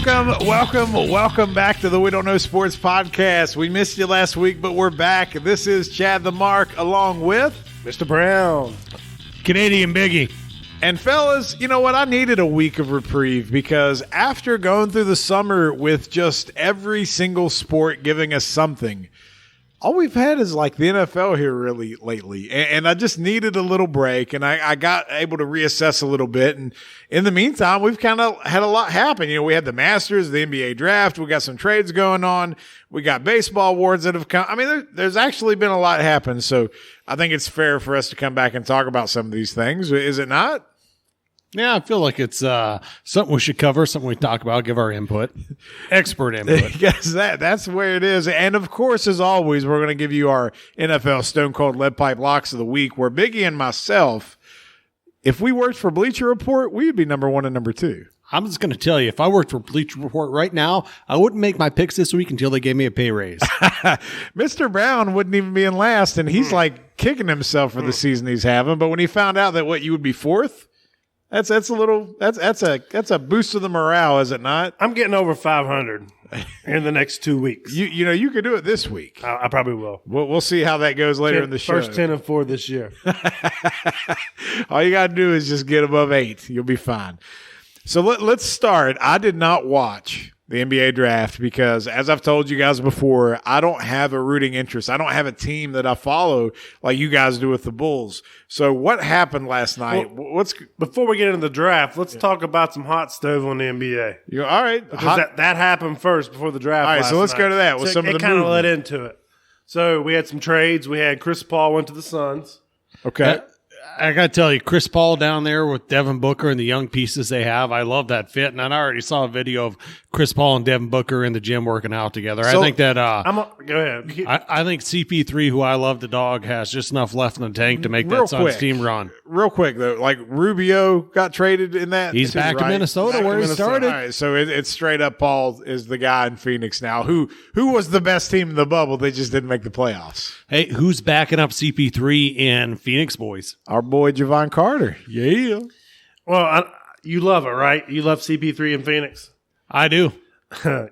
Welcome back to the We Don't Know Sports podcast. We missed you last week, but we're back. This is Chad the Mark along with Mr. Brown, Canadian Biggie. And fellas, you know what? I needed a week of reprieve because after going through the summer with just every single sport giving us something, all we've had is like the NFL here really lately. And I just needed a little break, and I got able to reassess a little bit. And in the meantime, we've kind of had a lot happen. You know, we had the Masters, the NBA draft. We got some trades going on. We got baseball awards that have come. I mean, there's actually been a lot happen. So I think it's fair for us to come back and talk about some of these things. Is it not? Yeah, I feel like it's something we should cover, something we talk about, give our input, expert input. Because that's where it is. And, of course, as always, we're going to give you our NFL Stone Cold Lead Pipe Locks of the Week, where Biggie and myself, if we worked for Bleacher Report, we'd be number one and number two. I'm just going to tell you, if I worked for Bleacher Report right now, I wouldn't make my picks this week until they gave me a pay raise. Mr. Brown wouldn't even be in last, and he's like kicking himself for the season he's having. But when he found out that you would be fourth, that's a boost to the morale, is it not? I'm getting over 500 in the next 2 weeks. You could do it this week. I probably will. We'll see how that goes later in the show. First 10-4 this year. All you got to do is just get above 8. You'll be fine. So let's start. I did not watch the NBA draft because, as I've told you guys before, I don't have a rooting interest. I don't have a team that I follow like you guys do with the Bulls. So what happened last night? Before we get into the draft, let's talk about some hot stove on the NBA. All right. Because that happened first before the draft. All right, so let's go to that. It kind of led into it. So we had some trades. We had Chris Paul went to the Suns. Okay. I got to tell you, Chris Paul down there with Devin Booker and the young pieces they have, I love that fit. And I already saw a video of Chris Paul and Devin Booker in the gym working out together. So, I think that go ahead. I think CP3, who I love the dog, has just enough left in the tank to make that Suns team run. Real quick, though, like Rubio got traded in that. He's back in Minnesota where he started. All right, so it's straight up Paul is the guy in Phoenix now. Who was the best team in the bubble? They just didn't make the playoffs. Hey, who's backing up CP3 in Phoenix, boys? Our boy Javon Carter. Yeah. Well, you love it, right? You love CP3 in Phoenix? I do.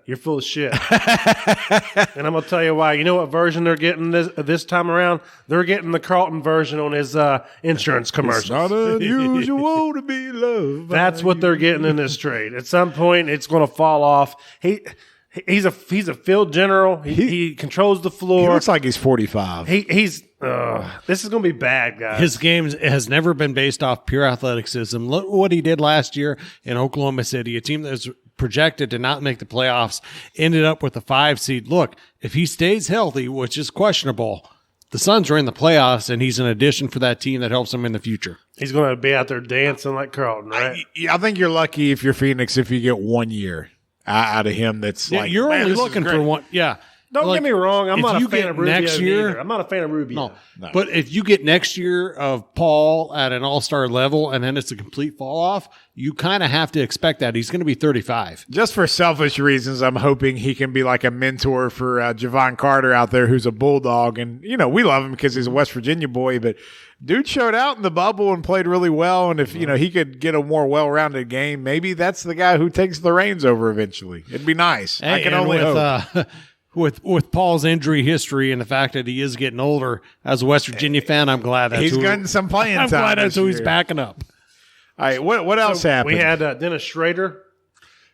You're full of shit. And I'm going to tell you why. You know what version they're getting this time around? They're getting the Carlton version on his insurance commercial. It's not unusual to be loved. That's what they're getting in this trade. At some point, it's going to fall off. He's a field general. He controls the floor. He looks like he's 45. This is going to be bad, guys. His game has never been based off pure athleticism. Look what he did last year in Oklahoma City, a team that was projected to not make the playoffs, ended up with a 5 seed. Look, if he stays healthy, which is questionable, the Suns are in the playoffs, and he's an addition for that team that helps them in the future. He's going to be out there dancing like Carlton, right? I think you're lucky if you're Phoenix if you get 1 year out of him. That's like you're only looking for one. Yeah. Don't get me wrong. I'm not a fan of Rubio next year. either. I'm not a fan of Rubio. No. But if you get next year of Paul at an all-star level and then it's a complete fall-off, you kind of have to expect that. He's going to be 35. Just for selfish reasons, I'm hoping he can be like a mentor for Javon Carter out there who's a Bulldog. And, we love him because he's a West Virginia boy, but dude showed out in the bubble and played really well. And if, he could get a more well-rounded game, maybe that's the guy who takes the reins over eventually. It'd be nice. I can only hope. With Paul's injury history and the fact that he is getting older, as a West Virginia fan, I'm glad that's he's getting some playing time. I'm glad that's who he's backing up. All right, what else happened? We had Dennis Schrader.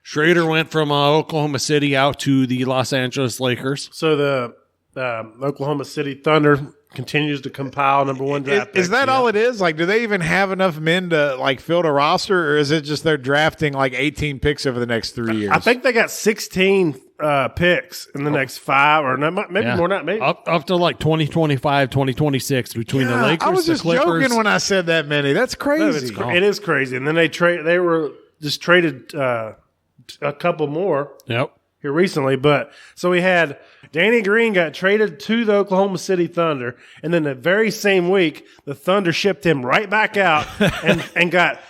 Schrader went from Oklahoma City out to the Los Angeles Lakers. So the Oklahoma City Thunder continues to compile number one draft picks. Is that all it is? Like, do they even have enough men to like fill a roster, or is it just they're drafting like 18 picks over the next 3 years? I think they got 16 picks in the next 5 or maybe more. Not maybe up to like 2025, 2026 between the Lakers. I was just the Clippers. joking when I said that many. That's crazy. It is crazy. And then they were just traded a couple more. Yep. Here recently, but so we had Danny Green got traded to the Oklahoma City Thunder, and then the very same week the Thunder shipped him right back out and got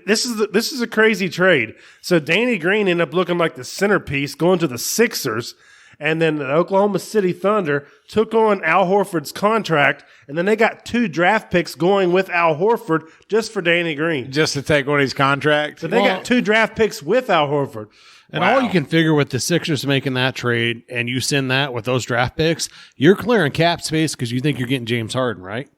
this is a crazy trade. So Danny Green ended up looking like the centerpiece going to the Sixers, And then the Oklahoma City Thunder took on Al Horford's contract, and then they got 2 draft picks going with Al Horford just for Danny Green. Just to take on his contract. So they got 2 draft picks with Al Horford. And all you can figure with the Sixers making that trade, and you send that with those draft picks, you're clearing cap space because you think you're getting James Harden, right?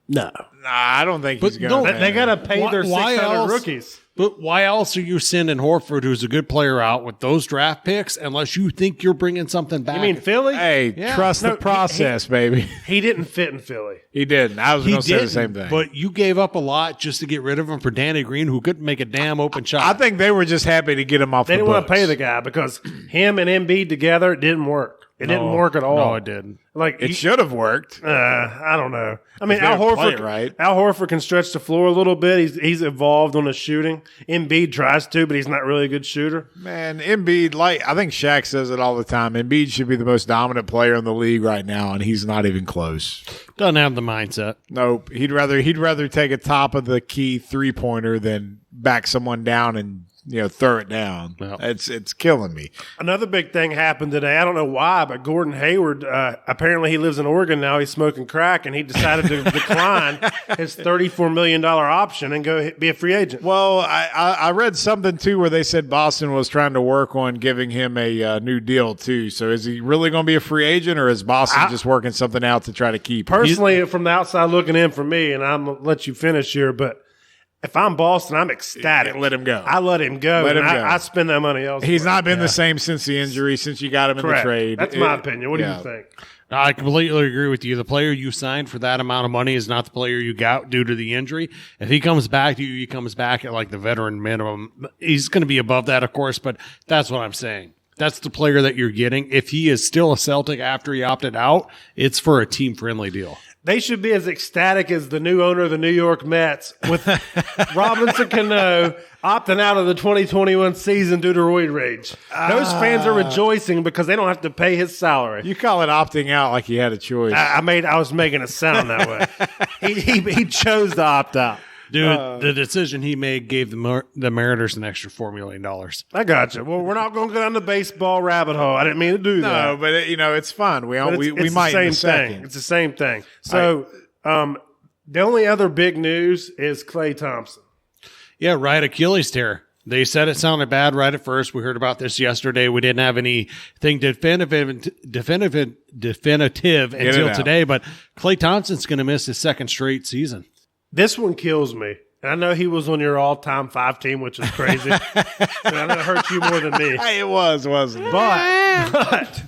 No. Nah, I don't think he's going to. They got to pay their 600 rookies. But why else are you sending Horford, who's a good player, out with those draft picks unless you think you're bringing something back? You mean Philly? Hey, trust the process, baby. He didn't fit in Philly. He didn't. I was going to say the same thing. But you gave up a lot just to get rid of him for Danny Green, who couldn't make a damn open shot. I think they were just happy to get him off the books. They didn't want to pay the guy because him and Embiid together didn't work. It didn't work at all. No, it didn't. Like it should have worked. I don't know. I mean, Al Horford can stretch the floor a little bit. He's evolved on his shooting. Embiid tries to, but he's not really a good shooter. Man, Embiid, I think Shaq says it all the time. Embiid should be the most dominant player in the league right now, and he's not even close. Doesn't have the mindset. Nope. He'd rather take a top of the key 3-pointer than back someone down and throw it down. Well, it's killing me. Another big thing happened today. I don't know why, but Gordon Hayward, apparently he lives in Oregon now. He's smoking crack, and he decided to decline his $34 million option and go be a free agent. Well, I read something, too, where they said Boston was trying to work on giving him a new deal, too. So is he really going to be a free agent, or is Boston just working something out to try to keep him? Personally, from the outside looking in for me, and I'm going to let you finish here, but if I'm Boston, I'm ecstatic. Let him go. I let him go. I spend that money elsewhere. He's not been the same since the injury, since you got him in the trade. That's my opinion. What do you think? I completely agree with you. The player you signed for that amount of money is not the player you got due to the injury. If he comes back to you, he comes back at like the veteran minimum. He's going to be above that, of course, but that's what I'm saying. That's the player that you're getting. If he is still a Celtic after he opted out, it's for a team-friendly deal. They should be as ecstatic as the new owner of the New York Mets with Robinson Cano opting out of the 2021 season due to roid rage. Those fans are rejoicing because they don't have to pay his salary. You call it opting out like he had a choice. I was making it sound that way. He chose to opt out. Dude, the decision he made gave the Mariners an extra $4 million. I got you. Well, we're not going to go down the baseball rabbit hole. I didn't mean to do that. No, but it's fun. We might in a second. It's the same thing. So the only other big news is Klay Thompson. Yeah, right Achilles tear. They said it sounded bad right at first. We heard about this yesterday. We didn't have anything definitive until today. But Klay Thompson's going to miss his second straight season. This one kills me. And I know he was on your all-time 5 team, which is crazy. So I know it hurt you more than me. It was, wasn't it? But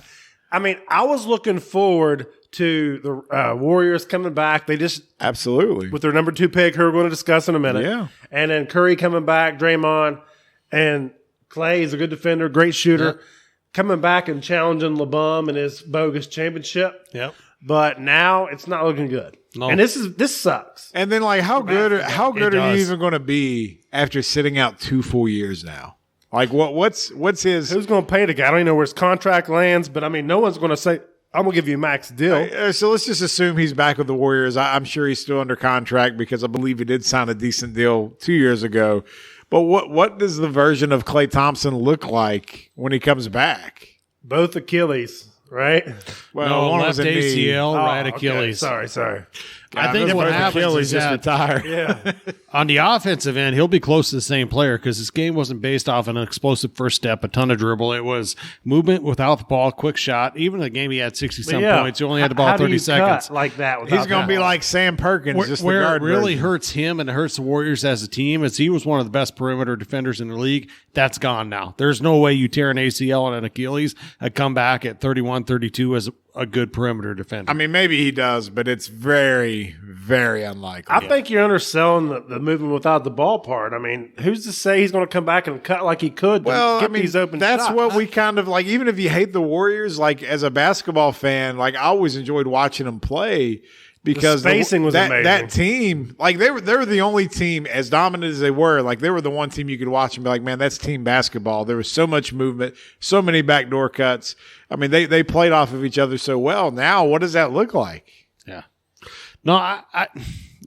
I mean, I was looking forward to the Warriors coming back. They just absolutely with their number 2 pick, who we're going to discuss in a minute. Yeah, and then Curry coming back, Draymond, and Klay is a good defender, great shooter, coming back and challenging LeBum in his bogus championship. Yep. But now it's not looking good. No. And this sucks. And then how good are you even going to be after sitting out 2 full years now? Like what's his? Who's going to pay the guy? I don't even know where his contract lands, but I mean, no one's going to say, I'm going to give you a max deal. So let's just assume he's back with the Warriors. I'm sure he's still under contract because I believe he did sign a decent deal 2 years ago. But what does the version of Klay Thompson look like when he comes back? Both Achilles. Right? Well, no, one left was ACL, right Achilles. Okay. Sorry. I think what happens is just retire. Yeah. On the offensive end, he'll be close to the same player because this game wasn't based off an explosive first step, a ton of dribble. It was movement without the ball, quick shot. Even in the game, he had 60-some points. He only had the ball 30 seconds. Like that. He's going to be like Sam Perkins. Where it really hurts him and it hurts the Warriors as a team is he was one of the best perimeter defenders in the league. That's gone now. There's no way you tear an ACL and an Achilles and come back at 31, 32 as a good perimeter defender. I mean, maybe he does, but it's very, very unlikely. I think you're underselling the movement without the ball part. I mean, who's to say he's going to come back and cut like he could? These open that's shots? What we kind of like. Even if you hate the Warriors, like as a basketball fan, like I always enjoyed watching them play. Because the spacing was amazing. That team, like they were the only team as dominant as they were. Like they were the one team you could watch and be like, man, that's team basketball. There was so much movement, so many backdoor cuts. I mean, they played off of each other so well. Now, what does that look like? Yeah, no,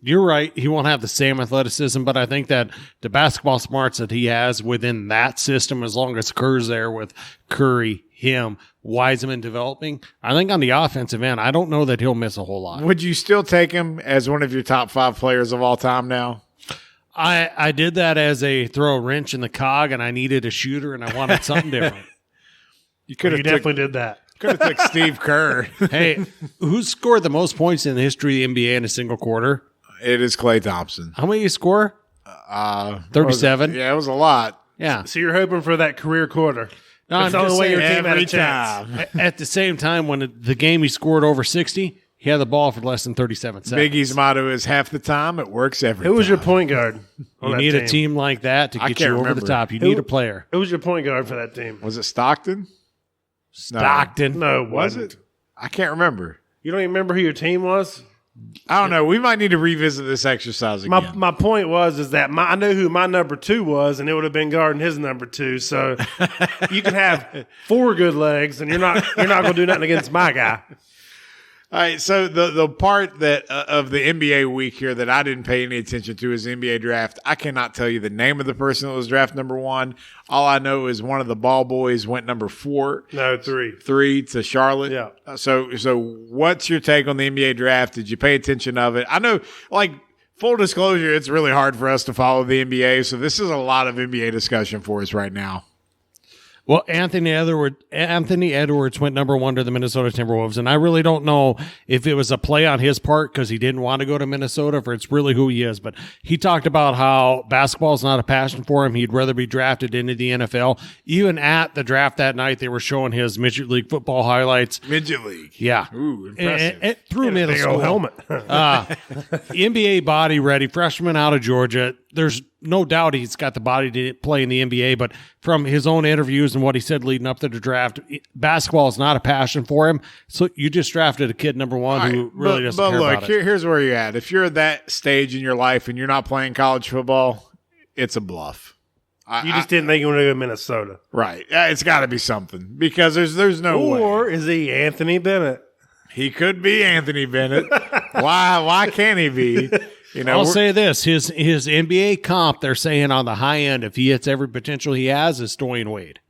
you're right. He won't have the same athleticism, but I think that the basketball smarts that he has within that system, as long as Kerr's there with Curry, him, Wiseman developing. I think on the offensive end, I don't know that he'll miss a whole lot. Would you still take him as one of your top 5 players of all time now? I did that as a throw a wrench in the cog, and I needed a shooter, and I wanted something different. You definitely did that. Could have took Steve Kerr. Hey, who scored the most points in the history of the NBA in a single quarter? It is Klay Thompson. How many you score? 37. Yeah, it was a lot. Yeah. So you're hoping for that career quarter. No, That's I'm the just only way your saying, team had a every chance. time. At the same time, when the game he scored over 60, he had the ball for less than 37 seconds. Biggie's motto is half the time, it works every Who was your time. point guard? on You that need a team like that to I get can't you over remember. the top. You need a player. Who was your point guard for that team? Was it Stockton? Stockton. No, Was it? I can't remember. You don't even remember who your team was? I don't know. We might need to revisit this exercise again. My point was that I knew who my number 2 was, and it would have been guarding his number 2. So you can have 4 good legs, and you're not going to do nothing against my guy. All right, so the part that of the NBA week here that I didn't pay any attention to is the NBA draft. I cannot tell you the name of the person that was drafted number 1. All I know is one of the ball boys went number 4. No, 3. 3 to Charlotte. Yeah. So what's your take on the NBA draft? Did you pay attention of it? I know, like, full disclosure, it's really hard for us to follow the NBA, so this is a lot of NBA discussion for us right now. Well, Anthony Edwards went number 1 to the Minnesota Timberwolves, and I really don't know if it was a play on his part because he didn't want to go to Minnesota, or it's really who he is. But he talked about how basketball is not a passion for him. He'd rather be drafted into the NFL. Even at the draft that night, they were showing his Midget League football highlights. Midget League. Yeah. Ooh, impressive. Through middle Big school. old helmet. NBA body ready, freshman out of Georgia. There's no doubt he's got the body to play in the NBA, but from his own interviews and what he said leading up to the draft, basketball is not a passion for him. So you just drafted a kid number 1 who really doesn't care look, about it. here's where you're at. If you're at that stage in your life and you're not playing college football, it's a bluff. You just didn't think you wanted to go to Minnesota. Right. It's got to be something because there's no way. Or is he Anthony Bennett? He could be Anthony Bennett. Why can't he be? You know, I'll say this: his NBA comp, they're saying on the high end, if he hits every potential he has, is Dwayne Wade.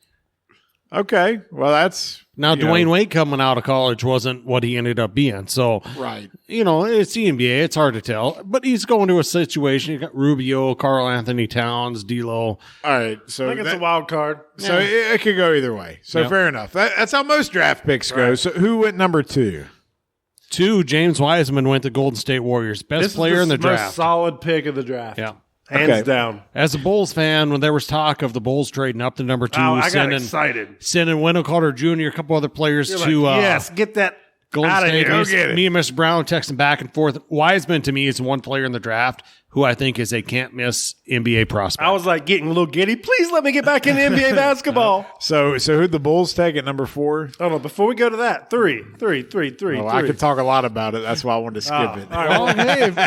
okay. Well, that's Now, Dwayne Wade coming out of college wasn't what he ended up being. So, right. it's the NBA. It's hard to tell. But he's going to a situation. You got Rubio, Karl Anthony Towns, D'Lo. All right. So I think it's a wild card. So it could go either way. So Yep. fair enough. That's how most draft picks go. Right. So who went number 2? 2, James Wiseman went to Golden State Warriors. Best This player is in the most draft. solid pick of the draft. Yeah. Hands Okay. down. As a Bulls fan, when there was talk of the Bulls trading up to number 2, Oh, I got sending excited. Wendell Carter Jr., a couple other players You're to like, yes, get that Golden out of State. here. Go get it. Me and Mr. Brown texting back and forth. Wiseman, to me, is one player in the draft who I think is a can't-miss NBA prospect. I was like getting a little giddy. Please let me get back in NBA basketball. So who'd the Bulls take at number 4? Oh no! Before we go to that, three. Well, I could talk a lot about it. That's why I wanted to skip it. All right. Well,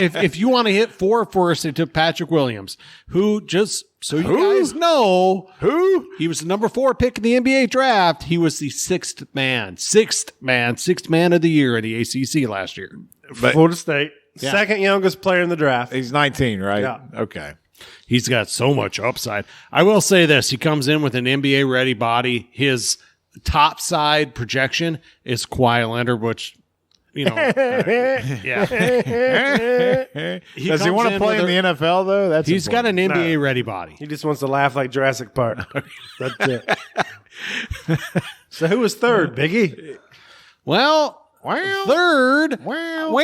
hey, if you want to hit 4 first, they took Patrick Williams, who just so you guys know, Who? he was the number 4 pick in the NBA draft. He was the sixth man of the year in the ACC last year. But Florida State, Yeah. second youngest player in the draft. he's 19, right? Yeah. Okay. He's got so much upside. I will say this. He comes in with an NBA-ready body. His top side projection is Kawhi Leonard, which, yeah. Does he want to play in the NFL, though? That's He's got important. an NBA-ready body. He just wants to laugh like Jurassic Park. That's it. So who was third, Biggie? Well, third. Well.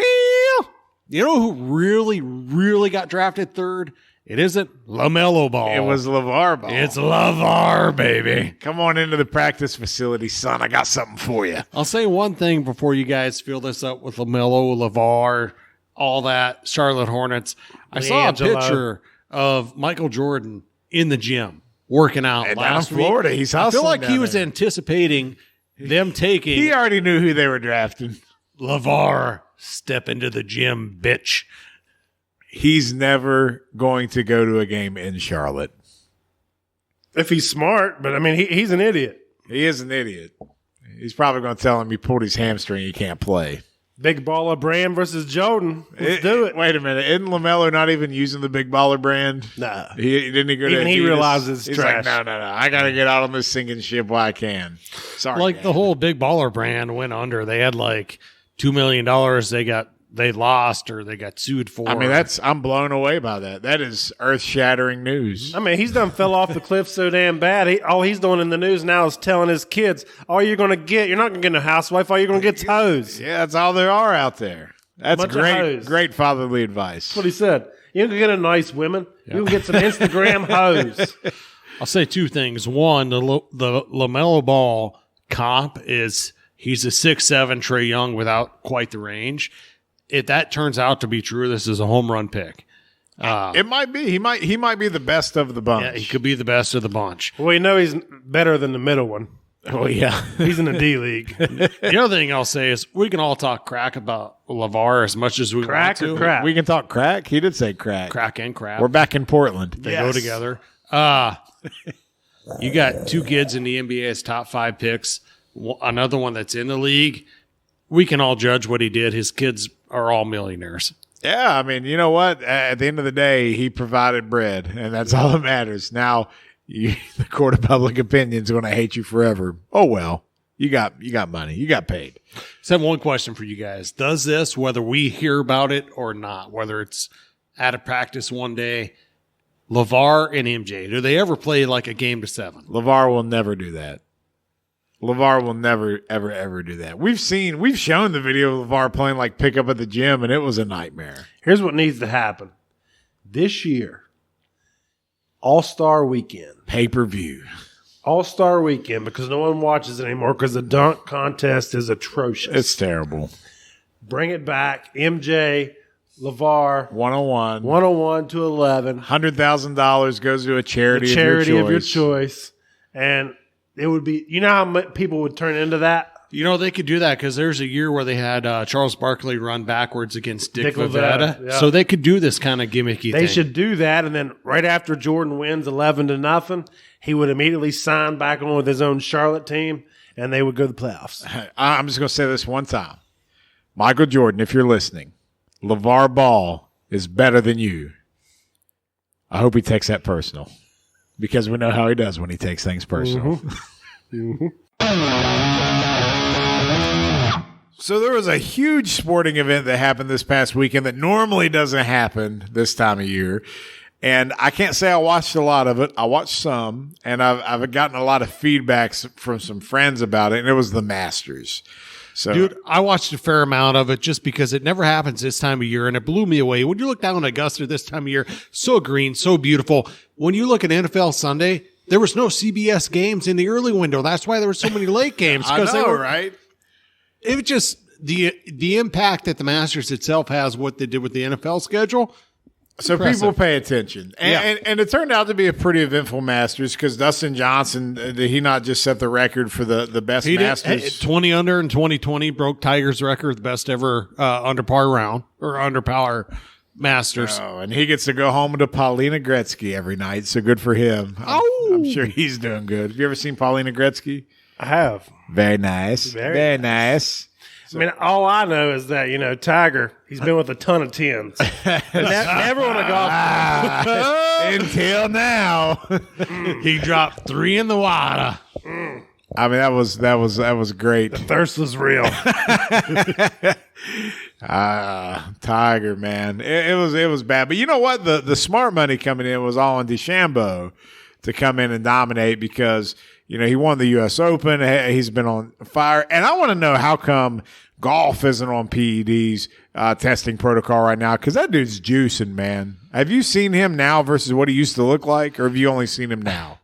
You know who really, really got drafted third? It isn't LaMelo Ball. It was LeVar Ball. It's Lavar, baby. Come on into the practice facility, son. I got something for you. I'll say one thing before you guys fill this up with LaMelo, Lavar, all that, Charlotte Hornets. I saw a LiAngelo. picture of Michael Jordan in the gym working out And down in last Florida, week. he's I feel hustling like he down was there. anticipating them taking He already knew who they were drafting. Lavar. Step into the gym, bitch. He's never going to go to a game in Charlotte. If he's smart, but I mean, he's an idiot. He is an idiot. He's probably going to tell him he pulled his hamstring, he can't play. Big baller brand versus Jordan. Let's do it. Wait a minute. Isn't LaMelo not even using the big baller brand? Nah. He didn't go to Even he Adidas? realizes He's trash. like, no. I got to get out on this sinking ship while I can. Sorry. Like Dad. the whole Big Baller brand went under. They had like $2 million they lost or they got sued for. I mean, I'm blown away by that. That is earth-shattering news. I mean, he's done fell off the cliff so damn bad. All he's doing in the news now is telling his kids, all you're going to get, you're not going to get a housewife, all you're going to get is hoes. Yeah, that's all there are out there. That's Bunch of great, hoes. great fatherly advice. That's what he said. You can get a nice women. You can get some Instagram hoes. I'll say two things. One, the LaMelo Ball comp is he's a 6'7" Trae Young without quite the range. If that turns out to be true, this is a home run pick. It might be. He might be the best of the bunch. Yeah, he could be the best of the bunch. Well, we know he's better than the middle one. Oh, yeah. He's in the D League. The other thing I'll say is we can all talk crack about Lavar as much as we Crack want or to. crap? We can talk crack. He did say crack. Crack and crap. We're back in Portland. They go together. You got two kids in the NBA as top 5 picks. Another one that's in the league. We can all judge what he did. His kids are all millionaires. Yeah, I mean, you know what? At the end of the day, he provided bread, and that's all that matters. Now, the court of public opinion is going to hate you forever. Oh, well. You got money. You got paid. So I have one question for you guys. Does this, whether we hear about it or not, whether it's at a practice one day, Lavar and MJ, do they ever play like a game to 7? Lavar will never do that. Lavar will never, ever do that. We've shown the video of Lavar playing like pickup at the gym, and it was a nightmare. Here's what needs to happen. This year, All-Star Weekend. Pay-per-view. All-Star Weekend, because no one watches it anymore because the dunk contest is atrocious. It's terrible. Bring it back. MJ, LaVar, 101. 101 to 11. $100,000 goes to a charity, The charity of your choice. And it would be, you know how much people would turn into that? You know, they could do that because there's a year where they had Charles Barkley run backwards against Dick Dick Vavetta. Vavetta, yeah. So they could do this kind of gimmicky They thing. should do that, and then right after Jordan wins 11-0, he would immediately sign back on with his own Charlotte team, and they would go to the playoffs. I'm just going to say this one time. Michael Jordan, if you're listening, LaVar Ball is better than you. I hope he takes that personal because we know how he does when he takes things personal. So there was a huge sporting event that happened this past weekend that normally doesn't happen this time of year. And I can't say I watched a lot of it. I watched some, and I've gotten a lot of feedbacks from some friends about it, and it was the Masters. So, Dude, I watched a fair amount of it just because it never happens this time of year, and it blew me away. When you look down at Augusta this time of year, so green, so beautiful. When you look at NFL Sunday, there was no CBS games in the early window. That's why there were so many late games. I know, they were, right? It was just the impact that the Masters itself has, what they did with the NFL schedule. So Impressive. people pay attention. And it turned out to be a pretty eventful Masters because Dustin Johnson, did he not just set the record for the best He Masters? did 20 under in 2020, broke Tiger's record, the best ever under par round or under par Masters. Oh, and he gets to go home to Paulina Gretzky every night, so good for him. I'm sure he's doing good. Have you ever seen Paulina Gretzky? I have. Very nice. Very nice. I mean, all I know is that, you know, Tiger, he's been with a ton of 10s. Never on a golf course. Until now. He dropped 3 in the water. I mean, that was great. Thirst was real. Tiger, man. It was bad. But you know what? The smart money coming in was all on DeChambeau to come in and dominate because, you know, he won the U.S. Open. He's been on fire. And I want to know how come golf isn't on PED's testing protocol right now because that dude's juicing, man. Have you seen him now versus what he used to look like, or have you only seen him now?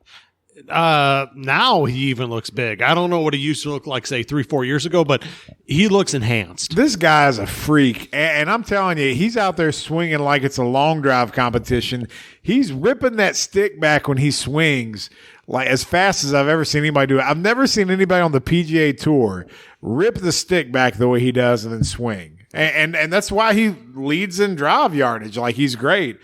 Now he even looks big. I don't know what he used to look like, say, 3-4 years ago, but he looks enhanced. This guy's a freak, and I'm telling you, he's out there swinging like it's a long drive competition. He's ripping that stick back when he swings like as fast as I've ever seen anybody do it. I've never seen anybody on the PGA Tour rip the stick back the way he does and then swing. And that's why he leads in drive yardage. Like, he's great.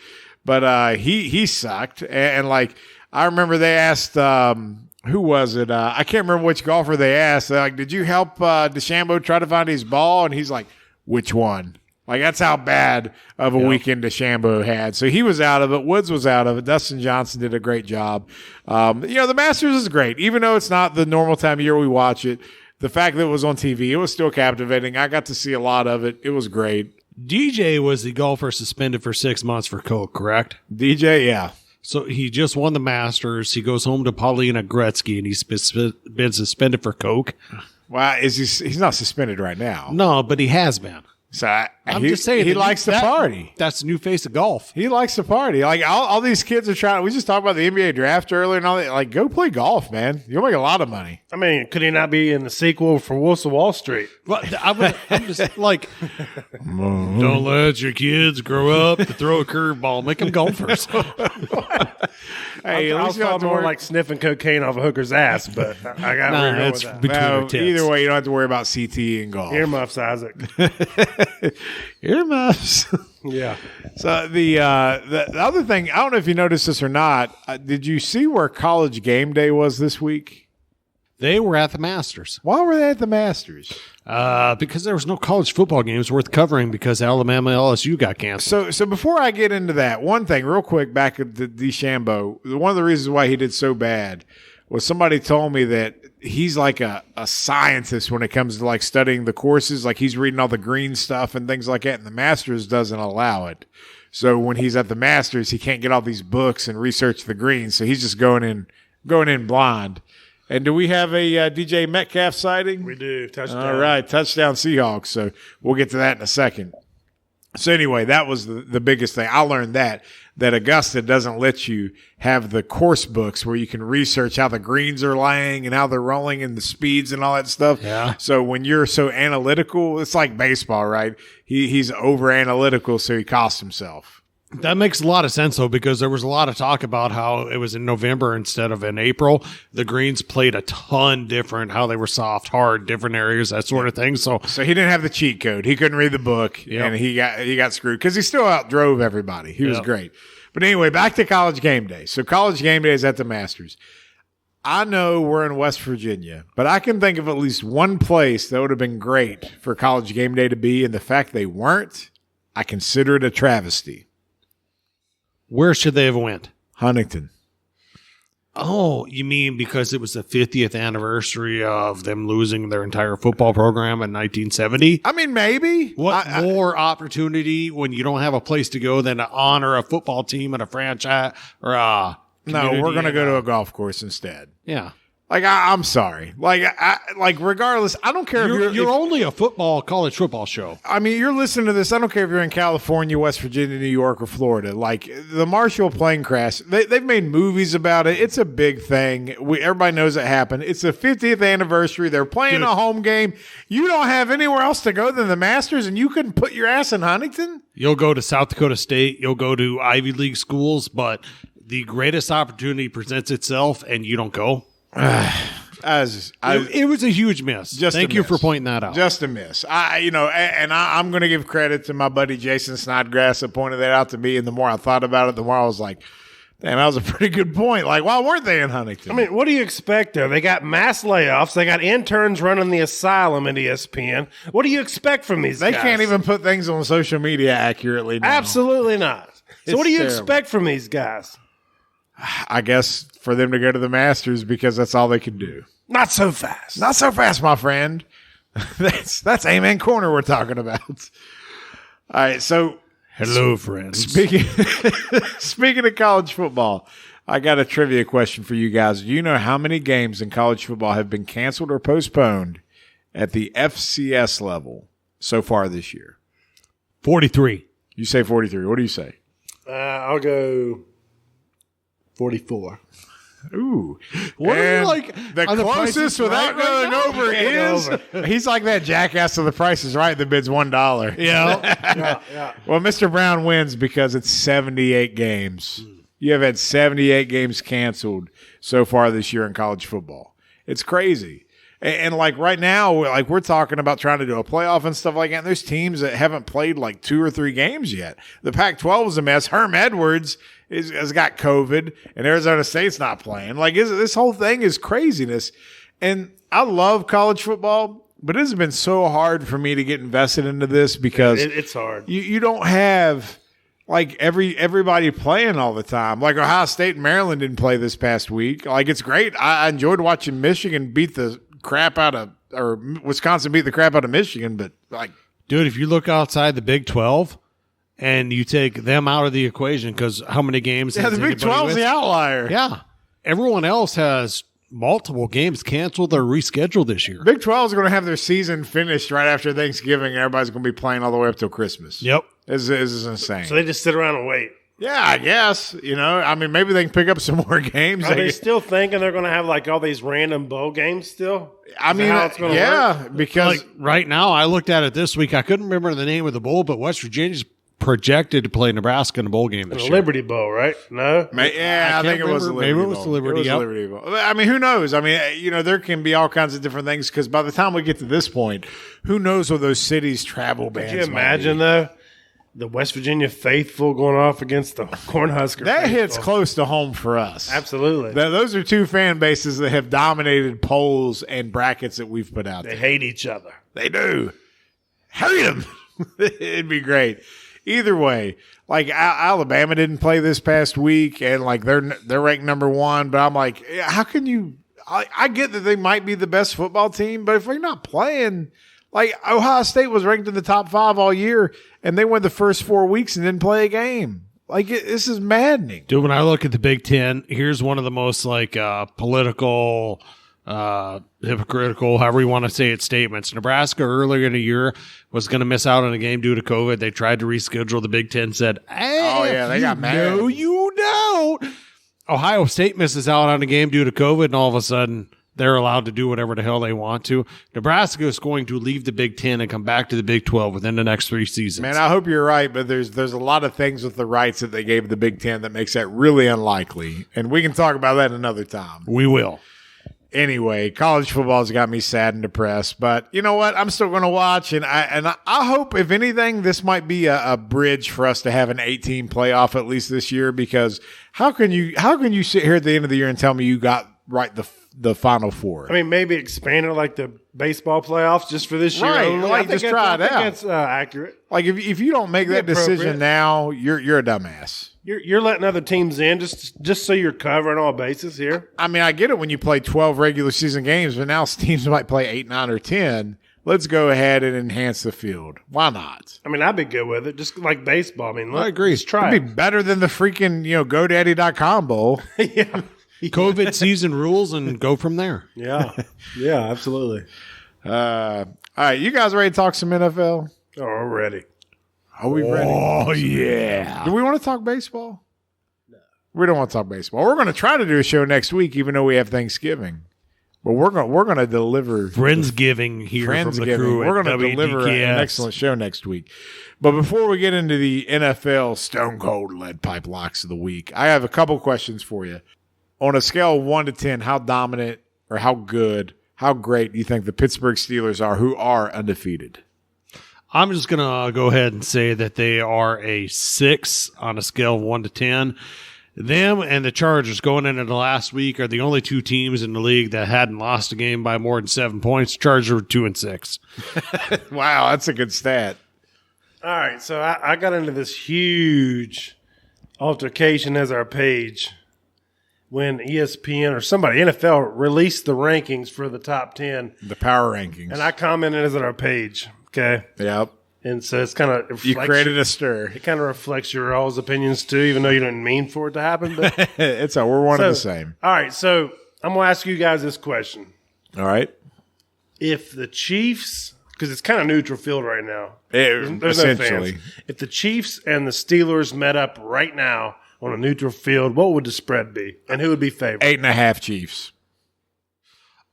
But he sucked. And like, I remember they asked, who was it? I can't remember which golfer they asked. They're like, did you help DeChambeau try to find his ball? And he's like, which one. Like, that's how bad of a weekend DeChambeau had. So he was out of it. Woods was out of it. Dustin Johnson did a great job. The Masters is great. Even though it's not the normal time of year we watch it, the fact that it was on TV, it was still captivating. I got to see a lot of it. It was great. DJ was the golfer suspended for 6 months for coke, correct? DJ, yeah. So he just won the Masters. He goes home to Paulina Gretzky, and he's been suspended for coke. Well, he's not suspended right now. No, but he has been. So I'm just saying he likes to party. That's the new face of golf. He likes to party. Like all these kids are trying. We just talked about the NBA draft earlier and all that. Like, go play golf, man. You'll make a lot of money. I mean, could he not be in the sequel for Wolves of Wall Street? Well, I'm just like, don't let your kids grow up to throw a curveball. Make them golfers. Hey, I was thought more like sniffing cocaine off a hooker's ass, but I got where you're going with that. Between her tits. Either way, you don't have to worry about CT and golf. Earmuffs, Isaac. Earmuffs. Yeah. So the other thing, I don't know if you noticed this or not. Did you see where College Game Day was this week? They were at the Masters. Why were they at the Masters? Because there was no college football games worth covering because Alabama LSU got canceled. So before I get into that, one thing real quick back at the DeChambeau, one of the reasons why he did so bad was somebody told me that he's like a scientist when it comes to like studying the courses. Like, he's reading all the green stuff and things like that, and the Masters doesn't allow it. So when he's at the Masters, he can't get all these books and research the greens. So he's just going in blind. And do we have a DJ Metcalf sighting? We do. Touchdown. All right, touchdown Seahawks. So we'll get to that in a second. So anyway, that was the biggest thing. I learned that Augusta doesn't let you have the course books where you can research how the greens are laying and how they're rolling and the speeds and all that stuff. Yeah. So when you're so analytical, it's like baseball, right? He's over analytical, so he costs himself. That makes a lot of sense, though, because there was a lot of talk about how it was in November instead of in April. The greens played a ton different, how they were soft, hard, different areas, that sort of thing. So he didn't have the cheat code. He couldn't read the book, and he got screwed because he still outdrove everybody. He was great. But anyway, back to College Game Day. So College Game Day is at the Masters. I know we're in West Virginia, but I can think of at least one place that would have been great for College Game Day to be, and the fact they weren't, I consider it a travesty. where should they have went? Huntington. Oh, you mean because it was the 50th anniversary of them losing their entire football program in 1970? I mean, maybe. What more opportunity when you don't have a place to go than to honor a football team and a franchise or a No, we're going to go to a golf course instead. Yeah. Like, I'm sorry. Like, regardless, I don't care if you're only a college football show. I mean, you're listening to this. I don't care if you're in California, West Virginia, New York, or Florida. Like, the Marshall plane crash, they've made movies about it. It's a big thing. Everybody knows it happened. It's the 50th anniversary. They're playing a home game. You don't have anywhere else to go than the Masters, and you couldn't put your ass in Huntington? You'll go to South Dakota State. You'll go to Ivy League schools, but the greatest opportunity presents itself, and you don't go. It was a huge miss. Thank you for pointing that out. Just a miss. I'm going to give credit to my buddy Jason Snodgrass that pointed that out to me. And the more I thought about it, the more I was like, damn, that was a pretty good point. Like, why weren't they in Huntington? I mean, what do you expect there? They got mass layoffs. They got interns running the asylum at ESPN. What do you expect from these guys? They can't even put things on social media accurately now. Absolutely not. So what do you expect from these guys? I guess for them to go to the Masters because that's all they can do. Not so fast. Not so fast, my friend. That's Amen Corner we're talking about. All right, so hello, friends. Speaking of college football, I got a trivia question for you guys. Do you know how many games in college football have been canceled or postponed at the FCS level so far this year? 43. You say 43. What do you say? I'll go 44. Ooh. What are you like? The closest without going over is he's like that jackass of the Price is Right that bids $1. Yeah. Well, Mr. Brown wins because it's 78 games. You have had 78 games canceled so far this year in college football. It's crazy. And like right now, we're talking about trying to do a playoff and stuff like that. And there's teams that haven't played like 2 or 3 games yet. The Pac-12 is a mess. Herm Edwards has got COVID, and Arizona State's not playing. Like this whole thing is craziness. And I love college football, But it has been so hard for me to get invested into this because it's hard. You don't have like everybody playing all the time. Like Ohio State and Maryland didn't play this past week. Like it's great. I enjoyed watching Michigan beat the crap out of, or Wisconsin beat the crap out of Michigan. But like, dude, if you look outside the Big 12 and you take them out of the equation, because how many games? Yeah, the Big 12 is the outlier. Yeah, everyone else has multiple games canceled or rescheduled this year. Big 12 is going to have their season finished right after Thanksgiving, and everybody's going to be playing all the way up till Christmas. Yep. This is insane. So they just sit around and wait. Yeah, I guess. I mean, maybe they can pick up some more games. Are they still thinking they're going to have like all these random bowl games still? I mean, yeah, because like right now, I looked at it this week. I couldn't remember the name of the bowl, but West Virginia's projected to play Nebraska in a bowl game this year. Liberty Bowl, right? No? I think it was the Liberty Bowl. Maybe it was the Liberty, Liberty Bowl. I mean, who knows? I mean, there can be all kinds of different things because by the time we get to this point, who knows what those cities' travel bans Could you imagine, though, the West Virginia faithful going off against the Cornhusker That faithful? hits close to home for us. Absolutely. Those are two fan bases that have dominated polls and brackets that we've put out there. They hate each other. They do. Hate them. It'd be great. Either way, like Alabama didn't play this past week, and like they're ranked number 1. But I'm like, how can you? I get that they might be the best football team, but if they're not playing, like Ohio State was ranked in the top 5 all year, and they went the first 4 weeks and didn't play a game. Like this is maddening. Dude, when I look at the Big Ten, here's one of the most like political, hypocritical, however you want to say it, statements. Nebraska earlier in the year was going to miss out on a game due to COVID. They tried to reschedule. The Big Ten said, they got mad. No, you don't. Ohio State misses out on a game due to COVID, and all of a sudden they're allowed to do whatever the hell they want to. Nebraska is going to leave the Big Ten and come back to the Big 12 within the next 3 seasons. Man, I hope you're right, but there's a lot of things with the rights that they gave the Big Ten that makes that really unlikely, and we can talk about that another time. We will. Anyway, college football has got me sad and depressed, but you know what? I'm still going to watch, and I hope, if anything, this might be a bridge for us to have an 18 playoff at least this year. Because how can you sit here at the end of the year and tell me you got right the Final Four? I mean, maybe expand it like the baseball playoffs just for this year. Right, only. like just try it out. I think that's accurate. Like if you don't make that decision now, you're a dumbass. You're letting other teams in just so you're covering all bases here. I mean, I get it when you play 12 regular season games, but now teams might play 8, 9, or 10. Let's go ahead and enhance the field. Why not? I mean, I'd be good with it, just like baseball. I mean, I agree. Let's try It'd be better than the freaking GoDaddy.com bowl. Yeah. COVID season rules and go from there. Yeah. Yeah, absolutely. All right, you guys ready to talk some NFL? Oh, we're ready. Are we ready? Oh, yeah. Do we want to talk baseball? No. We don't want to talk baseball. We're going to try to do a show next week, even though we have Thanksgiving. But we're going to deliver Friendsgiving here from the crew. We're going to deliver an excellent show next week. But before we get into the NFL Stone Cold Lead Pipe Locks of the week, I have a couple questions for you. On a scale of 1 to 10, how dominant or how good, how great do you think the Pittsburgh Steelers are, who are undefeated? I'm just going to go ahead and say that they are a 6 on a scale of 1 to 10. Them and the Chargers going into the last week are the only 2 teams in the league that hadn't lost a game by more than 7 points. Chargers were 2-6. Wow, that's a good stat. All right, so I got into this huge altercation as our page when ESPN or somebody, NFL, released the rankings for the top 10. The power rankings. And I commented as on our page, okay? Yep. And so it's kind of you created a stir. It kind of reflects your all's opinions too, even though you didn't mean for it to happen. But we're one of the same. All right, so I'm gonna ask you guys this question. All right. If the Chiefs, because it's kind of neutral field right now, there's essentially, no fans. If the Chiefs and the Steelers met up right now on a neutral field, what would the spread be, and who would be favored? 8.5 Chiefs.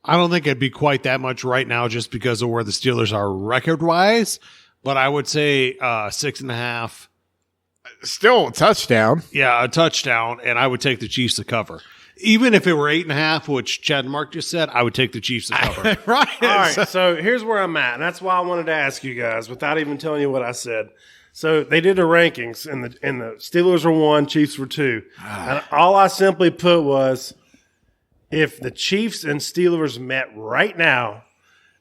I don't think it'd be quite that much right now, just because of where the Steelers are record-wise. But I would say 6.5. Still a touchdown. Yeah, a touchdown, and I would take the Chiefs to cover. Even if it were 8.5, which Chad and Mark just said, I would take the Chiefs to cover. Right. All right, so here's where I'm at, and that's why I wanted to ask you guys without even telling you what I said. So they did the rankings, and the Steelers were 1, Chiefs were 2. And all I simply put was, if the Chiefs and Steelers met right now,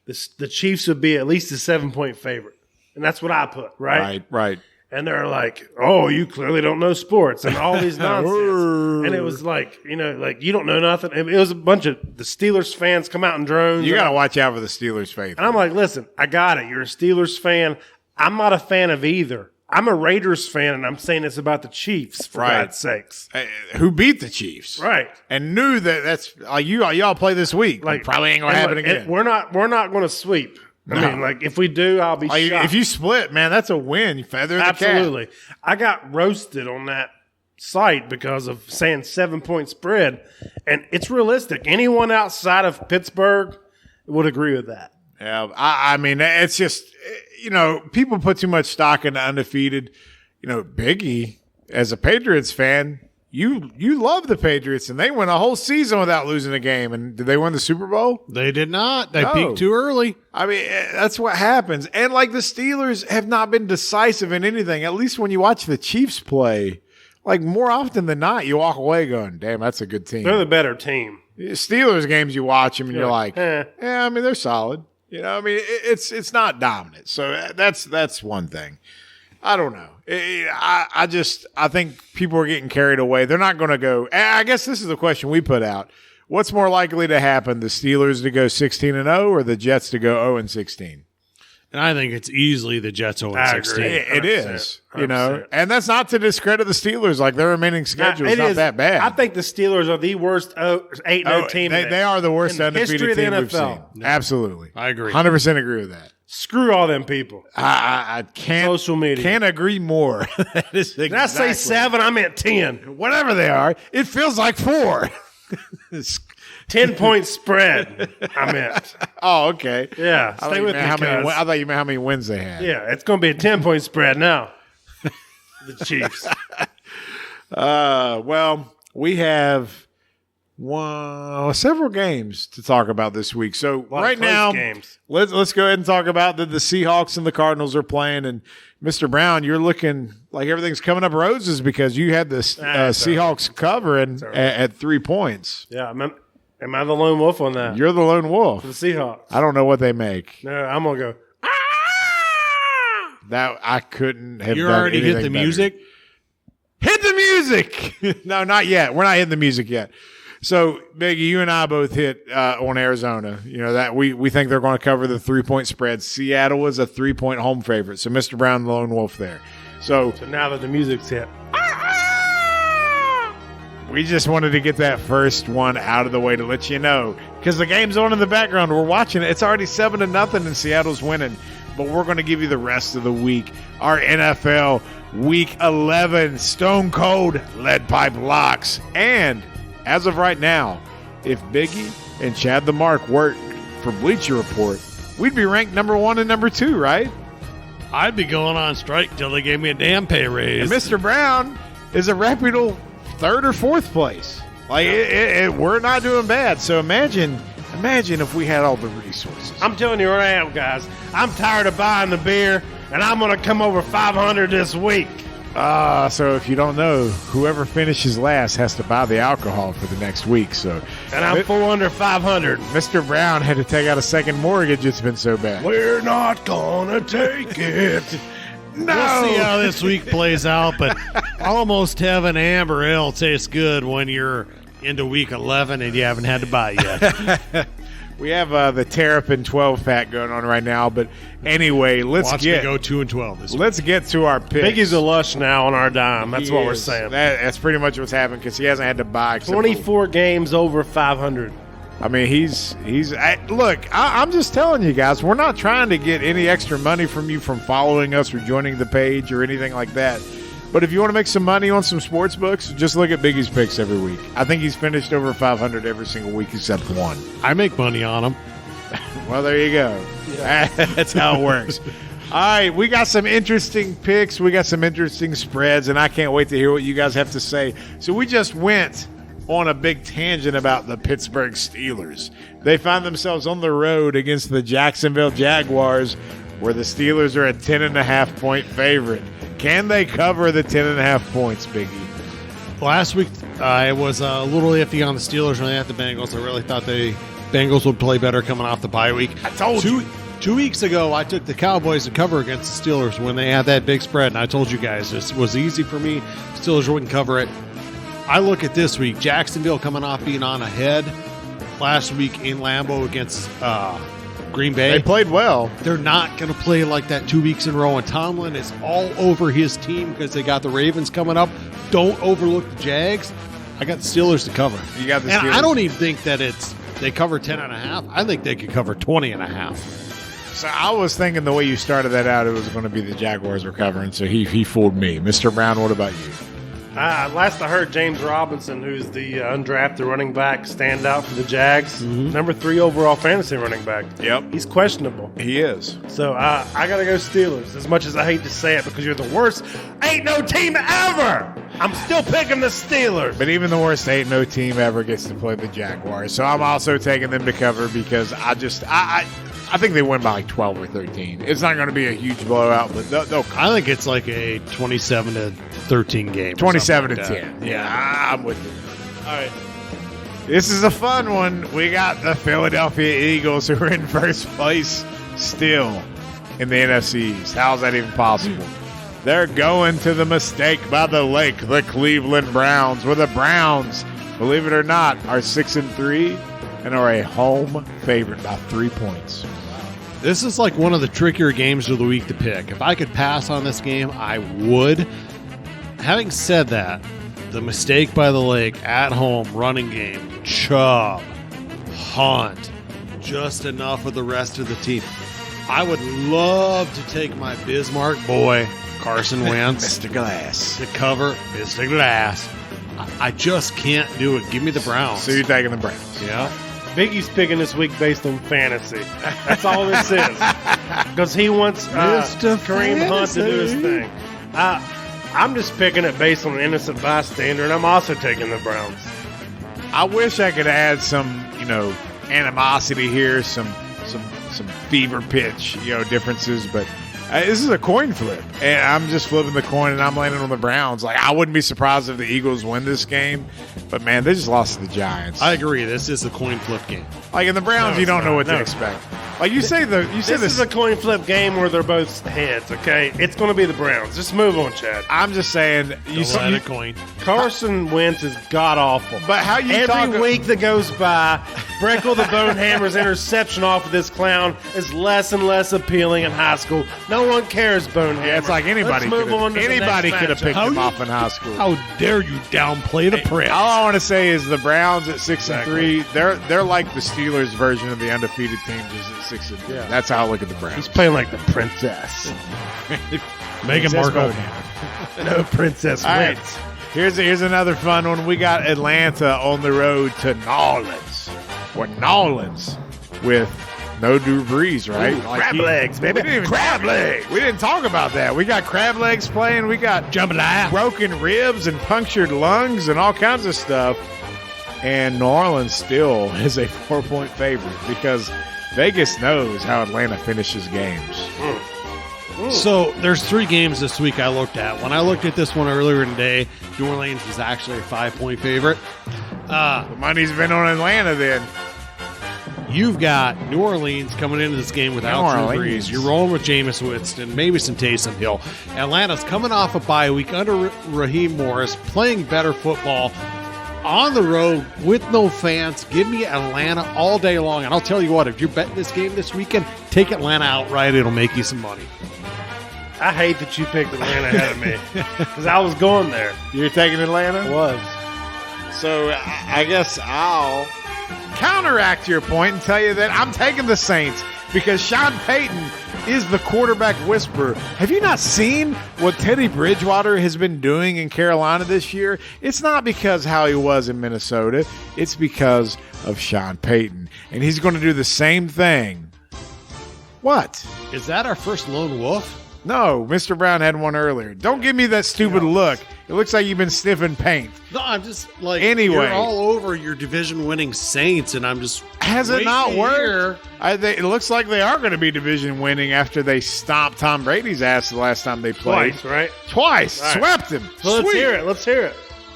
the Chiefs would be at least a 7-point favorite. And that's what I put, right? Right. And they're like, oh, you clearly don't know sports and all these nonsense. And it was like, you don't know nothing. It was a bunch of the Steelers fans come out in drones. You got to watch out for the Steelers faith. And I'm like, listen, I got it. You're a Steelers fan. I'm not a fan of either. I'm a Raiders fan, and I'm saying it's about the Chiefs, for God's sakes. Who beat the Chiefs. Right. And knew that's y'all play this week. Like, probably ain't going to happen again. We're not going to sweep. I mean, like, if we do, I'll be shocked. If you split, man, that's a win. You feather the Absolutely. cap. I got roasted on that site because of saying 7-point spread, and it's realistic. Anyone outside of Pittsburgh would agree with that. Yeah, I mean, it's just, people put too much stock into undefeated. Biggie, as a Patriots fan, you love the Patriots, and they went a whole season without losing a game. And did they win the Super Bowl? They did not. They peaked too early. I mean, that's what happens. And like the Steelers have not been decisive in anything. At least when you watch the Chiefs play, like more often than not, you walk away going, "Damn, that's a good team." They're the better team. Steelers games, you watch them and you're like, "Yeah, I mean, they're solid." It's not dominant. So that's one thing. I don't know. I think people are getting carried away. They're not going to go. I guess this is the question we put out. What's more likely to happen, the Steelers to go 16-0 or the Jets to go 0-16? And I think it's easily the Jets 0-16. It is, 100%. And that's not to discredit the Steelers. Like, their remaining schedule is not that bad. I think the Steelers are the worst 8-0 team. They are the worst undefeated team we've seen. No. Absolutely. I agree. 100% agree with that. Screw all them people. I can't. Social media. Can't agree more. That is exactly. Did I say 7? I meant 10. Whatever they are, it feels like 4. 10-point spread, I meant. Oh, okay. Yeah, stay with me. I thought you meant how many wins they had. Yeah, it's going to be a 10-point spread now. The Chiefs. Well, we have several games to talk about this week. So right now, let's go ahead and talk about the Seahawks and the Cardinals are playing. And Mr. Brown, you're looking like everything's coming up roses because you had the Seahawks covering at 3 points. Yeah, am I the lone wolf on that? You're the lone wolf. For the Seahawks. I don't know what they make. No, I'm going to go. That I couldn't have. You done already hit the better. music? Hit the music! No, not yet. We're not hitting the music yet. So, Biggie, you and I both hit on Arizona. That we think they're going to cover the 3-point spread. Seattle is a 3-point home favorite. So, Mr. Brown, the lone wolf there. So now that the music's hit. We just wanted to get that first one out of the way to let you know. Because the game's on in the background. We're watching it. It's already 7-0 and Seattle's winning. But we're going to give you the rest of the week. Our NFL Week 11 Stone Cold Lead Pipe Locks. And as of right now, if Biggie and Chad the Mark worked for Bleacher Report, we'd be ranked number 1 and number 2, right? I'd be going on strike till they gave me a damn pay raise. And Mr. Brown is a reputable 3rd or 4th place. Like, we're not doing bad. So imagine if we had all the resources. I'm telling you right now, guys, I'm tired of buying the beer, and I'm going to come over 500 this week. So if you don't know, whoever finishes last has to buy the alcohol for the next week. So, and I'm 4 under 500. Mr. Brown had to take out a second mortgage. It's been so bad. We're not gonna take it. No. We'll see how this week plays out, but almost having amber ale tastes good when you're into week 11 and you haven't had to buy yet. We have the Terrapin 12 pack going on right now, but anyway, let's go 2-12 this week. Let's get to our picks. Biggie's a lush now on our dime. That's what we're saying. That's pretty much what's happened because he hasn't had to buy. 24 games over 500. I mean, I'm just telling you guys, we're not trying to get any extra money from you from following us or joining the page or anything like that. But if you want to make some money on some sports books, just look at Biggie's picks every week. I think he's finished over 500 every single week except one. I make money on them. Well, there you go. Yeah. That's how it works. All right, we got some interesting picks. We got some interesting spreads, and I can't wait to hear what you guys have to say. So we just went on a big tangent about the Pittsburgh Steelers. They find themselves on the road against the Jacksonville Jaguars, where the Steelers are a 10.5-point favorite. Can they cover the 10.5 points, Biggie? Last week, I was a little iffy on the Steelers when they had the Bengals. I really thought they Bengals would play better coming off the bye week. I told you. 2 weeks ago, I took the Cowboys to cover against the Steelers when they had that big spread, and I told you guys this was easy for me. Steelers wouldn't cover it. I look at this week, Jacksonville coming off being on ahead last week in Lambeau against Green Bay. They played well. They're not going to play like that 2 weeks in a row, and Tomlin is all over his team because they got the Ravens coming up. Don't overlook the Jags. I got the Steelers to cover. You got the And Steelers. I don't even think that they cover 10.5. I think they could cover 20.5. So I was thinking the way you started that out, it was going to be the Jaguars recovering. So he fooled me. Mr. Brown, what about you? Last I heard, James Robinson, who's the undrafted running back, standout for the Jags, number 3 overall fantasy running back. Yep. He's questionable. He is. So I got to go Steelers. As much as I hate to say it because you're the worst, ain't no team ever. I'm still picking the Steelers. But even the worst ain't no team ever gets to play the Jaguars. So I'm also taking them to cover because I think they win by like 12 or 13. It's not going to be a huge blowout, but they'll I think it's like a 27-13 game. 27 to like 10. that. Yeah, I'm with you. All right. This is a fun one. We got the Philadelphia Eagles who are in first place still in the NFC East. How's that even possible? They're going to the mistake by the lake, the Cleveland Browns, where the Browns, believe it or not, are 6-3 and are a home favorite by 3 points. This is like one of the trickier games of the week to pick. If I could pass on this game, I would. Having said that, the mistake by the lake at home running game, Chubb, Hunt, just enough of the rest of the team. I would love to take my Bismarck boy, Carson Wentz, Mr. Glass. to cover Mr. Glass. I just can't do it. Give me the Browns. So you're taking the Browns. Yeah. Biggie's picking this week based on fantasy. That's all this is. Because he wants Mr. Kareem Hunt to do his Fantasy. thing. I'm just picking it based on an innocent bystander, and I'm also taking the Browns. I wish I could add some, animosity here, some fever pitch, differences, but this is a coin flip, and I'm just flipping the coin, and I'm landing on the Browns. Like, I wouldn't be surprised if the Eagles win this game, but man, they just lost to the Giants. I agree. This is a coin flip game. Like in the Browns, No, you don't it's know not. what to No. expect. Like you say This is a coin flip game where they're both heads, okay? It's going to be the Browns. Just move on, Chad. I'm just saying, Don't let it coin. Carson Wentz is god-awful. But how you Every talk- week that goes by, Breckle the Bonehammer's interception off of this clown is less and less appealing in high school. No one cares, Bonehammer. Yeah, it's like anybody Let's move on to the anybody next could have matchup. picked How him you- off in high school. How dare you downplay the Prince? All I want to say is the Browns at 6-3. They're like the Steelers version of the undefeated team, just at 6-3. Yeah. That's how I look at the Browns. He's playing like the princess. Megan Princess Markle. Bonehammer. No princess All right, Wentz. here's another fun one. We got Atlanta on the road to Nolans. Or Nolans with no Drew Brees, right? Ooh, crab legs, baby. We didn't even Crab talk- legs. We didn't talk about that. We got crab legs playing. We got Jambalaya. broken ribs and punctured lungs and all kinds of stuff. And New Orleans still is a 4-point favorite because Vegas knows how Atlanta finishes games. So there's 3 games this week I looked at. When I looked at this one earlier today, New Orleans was actually a 5-point favorite. The money's been on Atlanta then. You've got New Orleans coming into this game without New Drew Orleans. Brees. You're rolling with Jameis Winston, maybe some Taysom Hill. Atlanta's coming off a bye week under Raheem Morris, playing better football on the road with no fans. Give me Atlanta all day long. And I'll tell you what, if you're betting this game this weekend, take Atlanta outright. It'll make you some money. I hate that you picked Atlanta ahead of me because I was going there. You're taking Atlanta? I was. So I guess I'll counteract your point and tell you that I'm taking the Saints because Sean Payton is the quarterback whisperer. Have you not seen what Teddy Bridgewater has been doing in Carolina this year? It's not because how he was in Minnesota. It's because of Sean Payton. And he's going to do the same thing. What? Is that our first lone wolf? No, Mr. Brown had one earlier. Don't give me that stupid look. It looks like you've been sniffing paint. No, I'm just like, Anyway. you're all over your division-winning Saints, and I'm just Has it waiting not to worked? hear. It looks like they are going to be division winning after they stomped Tom Brady's ass the last time they played. Twice, right? Twice. All right. Swept him. So let's Sweet. hear it. Let's hear it.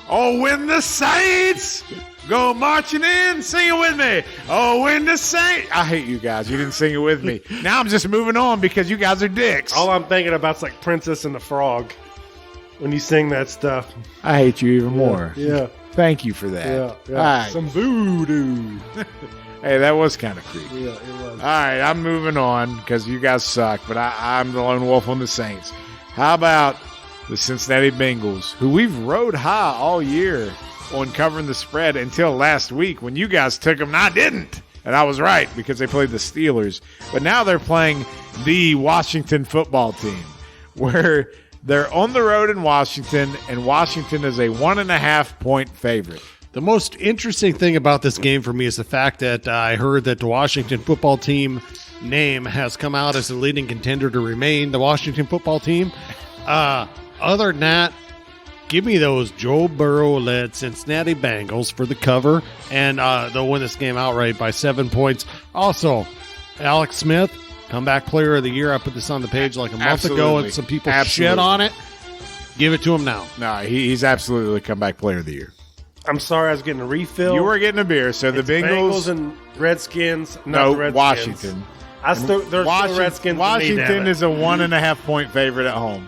Oh, when the Saints go marching in, sing it with me. Oh, when the Saints. I hate you guys. You didn't sing it with me. Now I'm just moving on because you guys are dicks. All I'm thinking about is like Princess and the Frog when you sing that stuff. I hate you even more. Yeah. Thank you for that. Yeah. All right. Some voodoo. Hey, that was kind of creepy. Yeah, it was. All right, I'm moving on because you guys suck, but I'm the lone wolf on the Saints. How about the Cincinnati Bengals, who we've rode high all year on covering the spread until last week when you guys took them and I didn't. And I was right because they played the Steelers. But now they're playing the Washington football team, where they're on the road in Washington, and Washington is a 1.5-point favorite. The most interesting thing about this game for me is the fact that I heard that the Washington football team name has come out as a leading contender to remain the Washington football team. Other than that, give me those Joe Burrow-led Cincinnati Bengals for the cover, and they'll win this game outright by 7 points. Also, Alex Smith, comeback player of the year. I put this on the page like a month ago, and some people shit on it. Give it to him now. No, he's absolutely the comeback player of the year. I'm sorry, I was getting a refill. You were getting a beer, so the Bengals and Redskins. No, the Redskins. Washington. They're still Redskins. Washington is a 1.5-point favorite at home.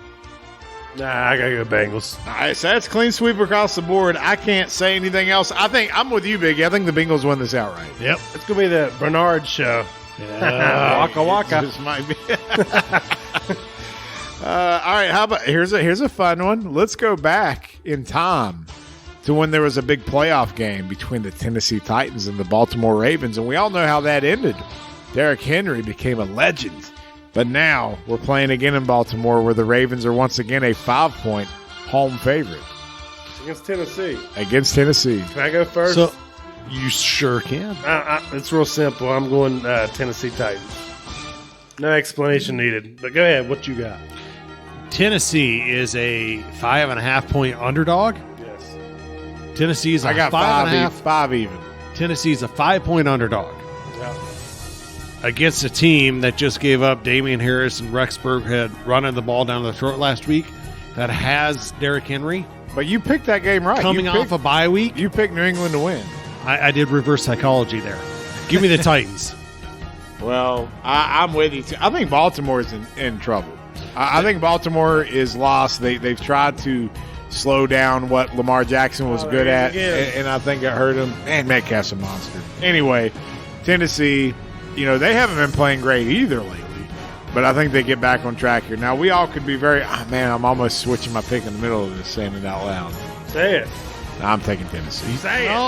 Nah, I gotta go Bengals. All right, so that's clean sweep across the board. I can't say anything else. I think I'm with you, Biggie. I think the Bengals win this outright. Yep. It's gonna be the Bernard show. Waka waka. This might be. All right, how about here's a fun one. Let's go back in time to when there was a big playoff game between the Tennessee Titans and the Baltimore Ravens, and we all know how that ended. Derrick Henry became a legend. But now we're playing again in Baltimore, where the Ravens are once again a 5-point home favorite. Against Tennessee. Against Tennessee. Can I go first? So you sure can. It's real simple. I'm going Tennessee Titans. No explanation needed. But go ahead. What you got? Tennessee is a 5.5-point underdog. Yes. Tennessee's I got 5 even. Tennessee's a 5-point underdog. Yeah. Against a team that just gave up Damian Harris and Rex Burkhead running the ball down the throat last week, that has Derrick Henry. But you picked that game right. Coming off a bye week. You picked New England to win. I did reverse psychology there. Give me the Titans. Well, I'm with you, too. I think Baltimore is in trouble. I think Baltimore is lost. They've tried to slow down what Lamar Jackson was good at, and I think it hurt him. Man, Metcalf's a monster. Anyway, Tennessee, they haven't been playing great either lately, but I think they get back on track here. Now, we all could be I'm almost switching my pick in the middle of this, saying it out loud. Say it. I'm taking Tennessee.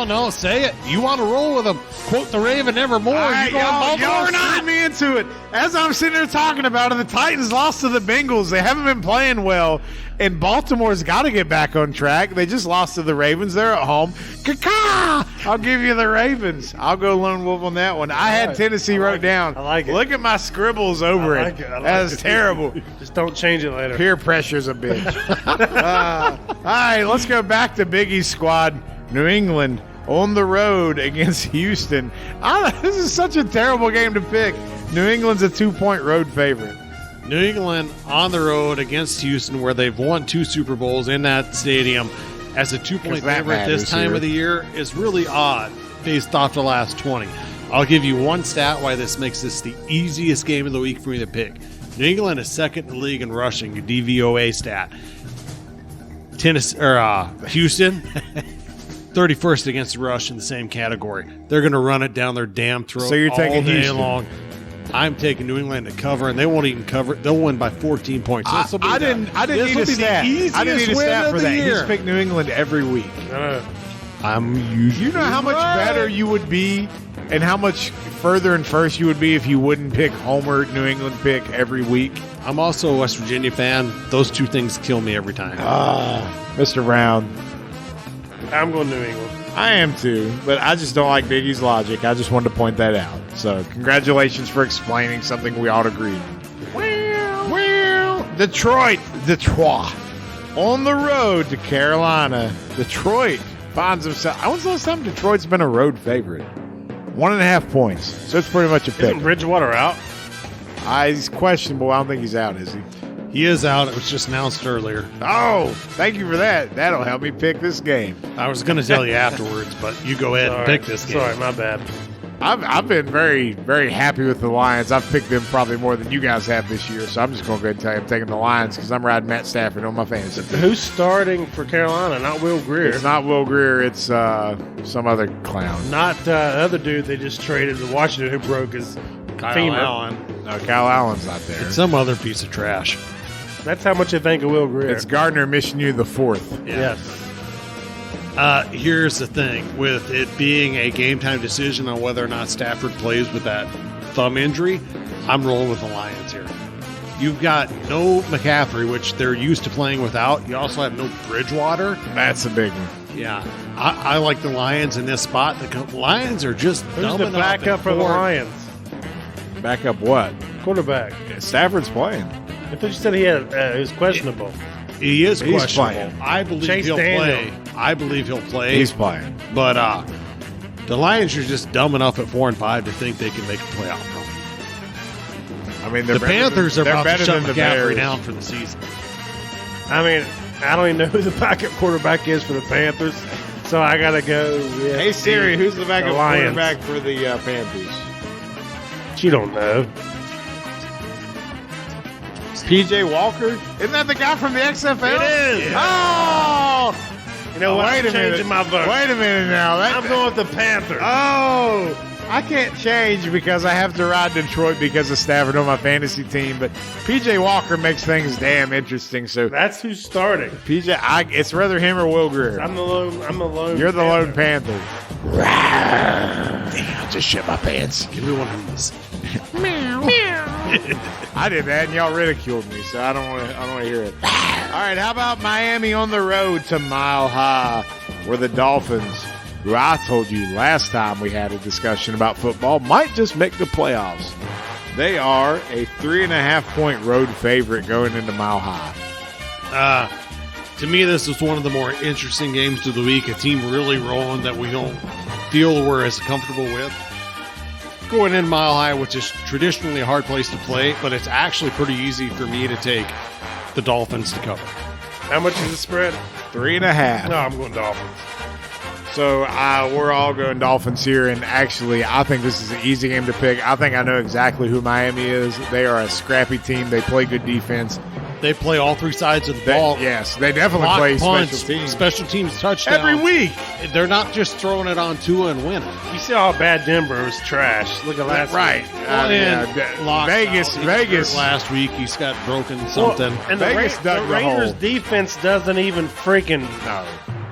No, say it. You want to roll with them. Quote the Raven evermore. All right, y'all or not? me into it. As I'm sitting there talking about it, the Titans lost to the Bengals. They haven't been playing well, and Baltimore's got to get back on track. They just lost to the Ravens. They're at home. Caw! I'll give you the Ravens. I'll go lone wolf on that one. I had Tennessee wrote down. I like it. Look at my scribbles over it. That's terrible. Just don't change it later. Peer pressure's a bitch. All right, let's go back to Biggie's squad. New England on the road against Houston. This is such a terrible game to pick. New England's a 2-point road favorite. New England on the road against Houston, where they've won 2 Super Bowls in that stadium, as a 2-point favorite this time of the year is really odd based off the last 20. I'll give you one stat why this makes this the easiest game of the week for me to pick. New England is second in the league in rushing, a DVOA stat. Houston 31st against the rush in the same category. They're going to run it down their damn throat so you're taking all day Houston. long. I'm taking New England to cover, and they won't even cover. They'll win by 14 points. I didn't need a stat. I didn't need a stat for that. He's picked New England every week. I'm usually You know how much better you would be and how much further and first you would be if you wouldn't pick Homer New England pick every week. I'm also a West Virginia fan. Those two things kill me every time. Mr. Round. I'm going New England. I am too, but I just don't like Biggie's logic. I just wanted to point that out. So, congratulations for explaining something we all agreed. Well, Detroit. On the road to Carolina. Detroit finds himself. When's the last time Detroit's been a road favorite? 1.5 points. So it's pretty much a pick. Isn't Bridgewater out? He's questionable. I don't think he's out, is he? He is out. It was just announced earlier. Oh, thank you for that. That'll help me pick this game. I was going to tell you afterwards, but you go ahead and pick this game. Sorry, my bad. I've been very, very happy with the Lions. I've picked them probably more than you guys have this year, so I'm just going to go ahead and tell you I'm taking the Lions because I'm riding Matt Stafford on my fantasy team. Who's starting for Carolina? Not Will Greer. It's not Will Greer. It's some other clown. Not the other dude they just traded to Washington who broke his femur. Allen. No, Kyle Allen's not there. It's some other piece of trash. That's how much I think of Will Greer. It's Gardner Minshew the fourth. Yes. Here's the thing. With it being a game-time decision on whether or not Stafford plays with that thumb injury, I'm rolling with the Lions here. You've got no McCaffrey, which they're used to playing without. You also have no Bridgewater. That's a big one. Yeah. I like the Lions in this spot. The Lions are just Who's the backup for the Lions? Back up what? Quarterback. Stafford's playing. I thought you said he was questionable. He is He's questionable. playing. I believe Chase he'll Daniel. play. I believe he'll play. He's playing. But the Lions are just dumb enough at 4-5 to think they can make a playoff run. I mean, The Panthers are about to better shut than the McCaffrey Bears. down for the season. I mean, I don't even know who the backup quarterback is for the Panthers, so I got to go with Hey Siri, who's the backup Lions. quarterback for the Panthers? You don't know. PJ Walker? Isn't that the guy from the XFL? It is. Oh! You know what? Wait a I'm changing minute. my vote. Wait a minute now. I'm going with the Panthers. Oh! I can't change because I have to ride Detroit because of Stafford on my fantasy team, but PJ Walker makes things damn interesting. So That's who's starting. PJ, it's rather him or Will Greer. I'm the lone. You're the lone Panther. Panther. Damn, I just shit my pants. Give me one of these. I did that, and y'all ridiculed me, so I don't want to hear it. All right, how about Miami on the road to Mile High, where the Dolphins, who I told you last time we had a discussion about football, might just make the playoffs. They are a 3.5-point road favorite going into Mile High. To me, this is one of the more interesting games of the week. A team really rolling that we don't feel we're as comfortable with. Going in Mile High, which is traditionally a hard place to play, but it's actually pretty easy for me to take the Dolphins to cover. How much is the spread? 3.5. No, I'm going Dolphins. So we're all going Dolphins here, and actually, I think this is an easy game to pick. I think I know exactly who Miami is. They are a scrappy team. They play good defense. They play all three sides of the ball. Yes, they definitely Block, play punch, special teams. touchdowns. Every week. They're not just throwing it on Tua and winning. You see how bad Denver was trash. Look at last Right. week. Vegas. Last week he's got broken something. And Vegas the dug the Raiders' hole. defense doesn't even freaking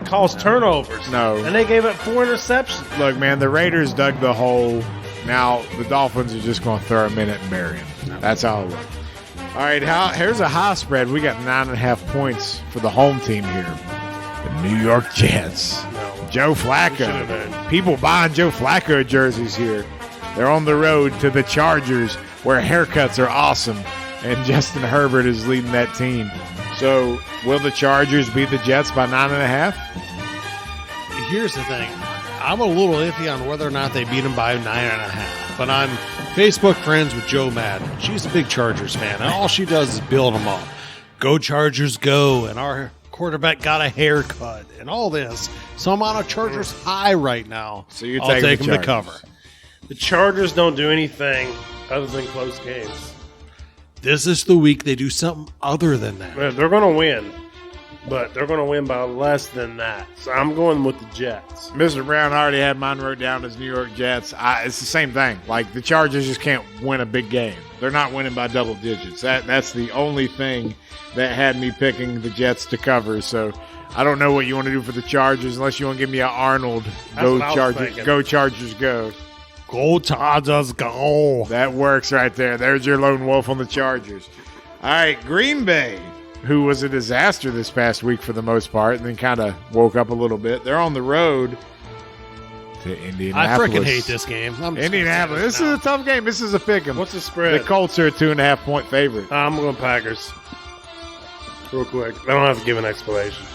cause turnovers. No. And they gave up 4 interceptions. Look, man, the Raiders dug the hole. Now the Dolphins are just going to throw him in it and bury him. That's all it was. All right, here's a high spread. We got 9.5 points for the home team here. The New York Jets. Joe Flacco. People buying Joe Flacco jerseys here. They're on the road to the Chargers, where haircuts are awesome, and Justin Herbert is leading that team. So, will the Chargers beat the Jets by 9.5? Here's the thing. I'm a little iffy on whether or not they beat him by 9.5. But I'm Facebook friends with Joe Madden. She's a big Chargers fan, and all she does is build them up. Go Chargers, go! And our quarterback got a haircut, and all this. So I'm on a Chargers high right now. So you're I'll taking take the them to Chargers. cover. The Chargers don't do anything other than close games. This is the week they do something other than that. They're going to win, but they're going to win by less than that. So I'm going with the Jets. Mr. Brown already had mine wrote down as New York Jets. It's the same thing. Like, the Chargers just can't win a big game. They're not winning by double digits. That's the only thing that had me picking the Jets to cover. So I don't know what you want to do for the Chargers unless you want to give me an Arnold. Go what I was Chargers. thinking. Go Chargers, go. Go Chargers, go! That works right there. There's your lone wolf on the Chargers. All right, Green Bay, who was a disaster this past week for the most part, and then kind of woke up a little bit. They're on the road to I Indianapolis. freaking hate this game. I'm just Indianapolis. This is a tough game. This is a pick 'em. What's the spread? The Colts are a 2.5-point favorite. I'm going Packers. Real quick. I don't have to give an explanation.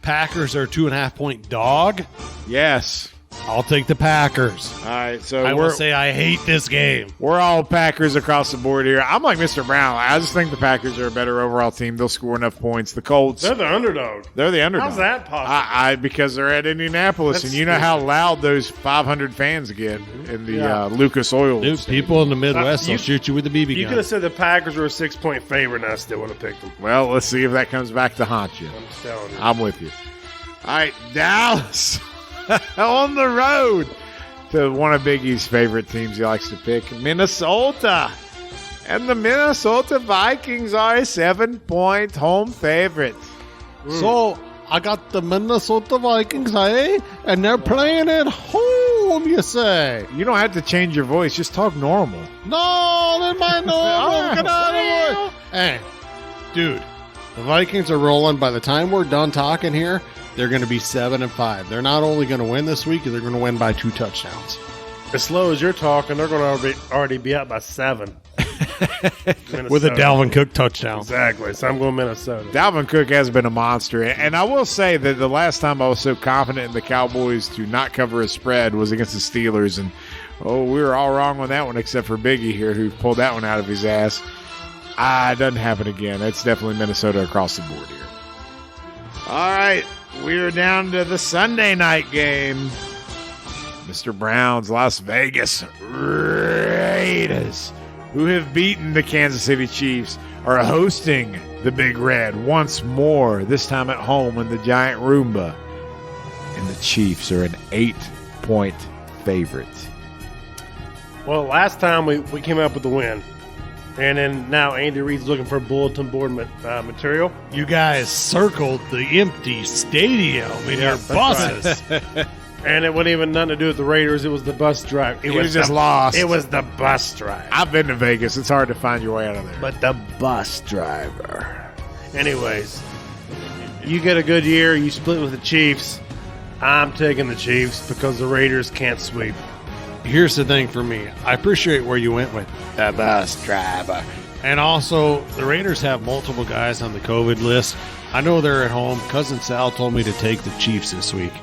Packers are a 2.5-point dog. Yes. I'll take the Packers. All right, so I will say I hate this game. we're all Packers across the board here. I'm like Mr. Brown. I just think the Packers are a better overall team. They'll score enough points. The Colts, They're the underdog. they're the underdog. How's that possible? Because they're at Indianapolis, That's and you know how loud those 500 fans get in the Lucas Oil. Dude, people in the Midwest will you- shoot you with a BB You could gun. have said the Packers were a 6-point favorite, and I still would have picked them. Well, let's see if that comes back to haunt you. I'm just telling you. I'm with you. All right, Dallas on the road to one of Biggie's favorite teams he likes to pick, Minnesota. And the Minnesota Vikings are a 7-point home favorite. So I got the Minnesota Vikings, eh? And they're playing at home, you say? You don't have to change your voice. Just talk normal. No, that's my normal. Get out of here. Hey, dude, the Vikings are rolling. By the time we're done talking here, they're going to be 7-5. They're not only going to win this week, they're going to win by 2 touchdowns. As slow as you're talking, they're going to already be up by 7. With a Dalvin Cook touchdown. Exactly. So I'm going Minnesota. Dalvin Cook has been a monster. And I will say that the last time I was so confident in the Cowboys to not cover a spread was against the Steelers. And, we were all wrong on that one except for Biggie here, who pulled that one out of his ass. It doesn't happen again. It's definitely Minnesota across the board here. All right. We're down to the Sunday night game. Mr. Brown's Las Vegas Raiders, who have beaten the Kansas City Chiefs, are hosting the Big Red once more, this time at home in the Giant Roomba. And the Chiefs are an 8-point favorite. Well, last time we came up with the win. And then now Andy Reid's looking for bulletin board material. You guys circled the empty stadium in your that's buses. And it wasn't even nothing to do with the Raiders. It was the bus driver. He was just lost. It was the bus driver. I've been to Vegas. It's hard to find your way out of there. But the bus driver. Anyways, you get a good year. You split with the Chiefs. I'm taking the Chiefs because the Raiders can't sweep. Here's the thing for me. I appreciate where you went with the bus driver. And also, the Raiders have multiple guys on the COVID list. I know they're at home. Cousin Sal told me to take the Chiefs this week.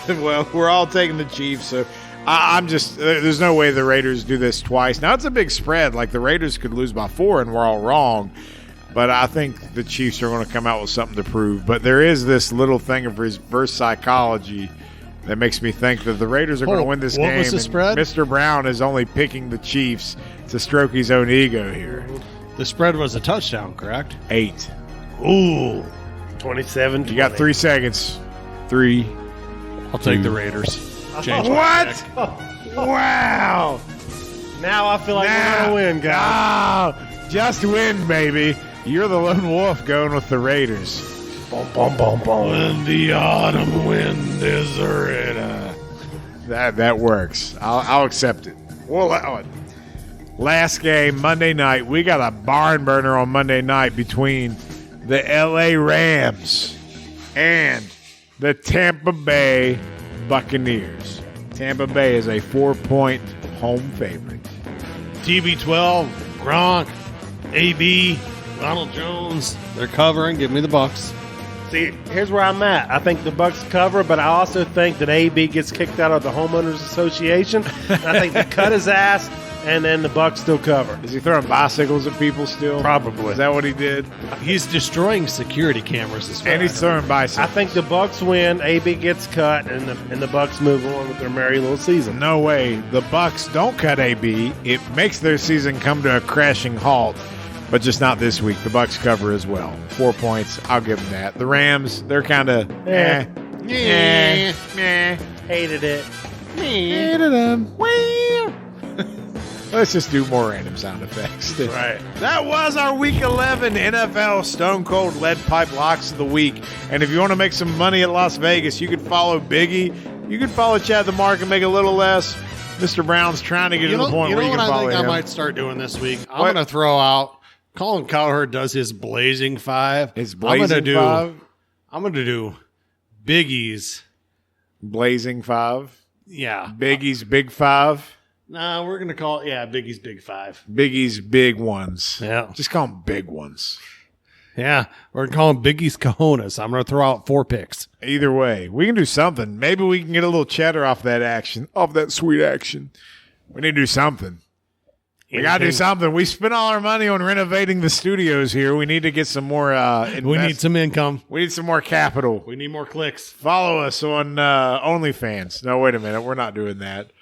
Well, we're all taking the Chiefs, so I'm just – there's no way the Raiders do this twice. Now, it's a big spread. Like, the Raiders could lose by 4, and we're all wrong. But I think the Chiefs are going to come out with something to prove. But there is this little thing of reverse psychology that makes me think that the Raiders are going to win this game. What was the spread? Mr. Brown is only picking the Chiefs to stroke his own ego here. The spread was a touchdown, correct? 8. Ooh. 27-20. You got 3 seconds. 3. I'll take the Raiders. Change my pick. Wow! Now I feel like we're going to win, guys. Oh, just win, baby. You're the lone wolf going with the Raiders. Boom, boom, boom, boom. When the autumn wind is ready. That works. I'll accept it. We'll allow it. Last game, Monday night. We got a barn burner on Monday night between the L.A. Rams and the Tampa Bay Buccaneers. Tampa Bay is a 4-point home favorite. TB12, Gronk, AB, Ronald Jones. They're covering. Give me the Bucks. See, here's where I'm at. I think the Bucks cover, but I also think that AB gets kicked out of the Homeowners Association. I think they cut his ass, and then the Bucks still cover. Is he throwing bicycles at people still? Probably. Is that what he did? He's destroying security cameras as well. And he's throwing I bicycles. think the Bucks win. AB gets cut, and the Bucks move on with their merry little season. No way. The Bucks don't cut AB. It makes their season come to a crashing halt, but just not this week. The Bucks cover as well. 4 points. I'll give them that. The Rams, they're kind of Hated it. Hated them. Let's just do more random sound effects. Right. That was our Week 11 NFL Stone Cold Lead Pipe Locks of the Week. And if you want to make some money at Las Vegas, you can follow Biggie. You can follow Chad the Mark and make a little less. Mr. Brown's trying to get to the point where you can follow what I think him. I might start doing this week? I'm What? going to throw out. Colin Cowherd does his Blazing 5. His Blazing Five? I'm going to do Biggie's. Blazing 5. Yeah. Biggie's Big 5. Nah, we're going to call it, Biggie's Big 5. Biggie's Big Ones. Yeah. Just call them Big Ones. Yeah, we're going to call him Biggie's Cojones. I'm going to throw out 4 picks. Either way, we can do something. Maybe we can get a little cheddar off that action, off that sweet action. We need to do something. We got to do something. We spent all our money on renovating the studios here. We need to get some more We need some income. We need some more capital. We need more clicks. Follow us on OnlyFans. No, wait a minute. We're not doing that.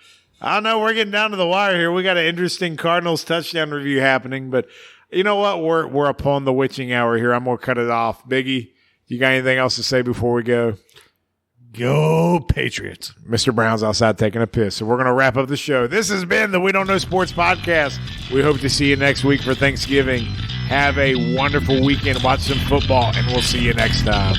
I don't know. We're getting down to the wire here. We got an interesting Cardinals touchdown review happening, but you know what? We're upon the witching hour here. I'm going to cut it off. Biggie, you got anything else to say before we go? Go Patriots. Mr. Brown's outside taking a piss. So we're going to wrap up the show. This has been the We Don't Know Sports Podcast. We hope to see you next week for Thanksgiving. Have a wonderful weekend. Watch some football, and we'll see you next time.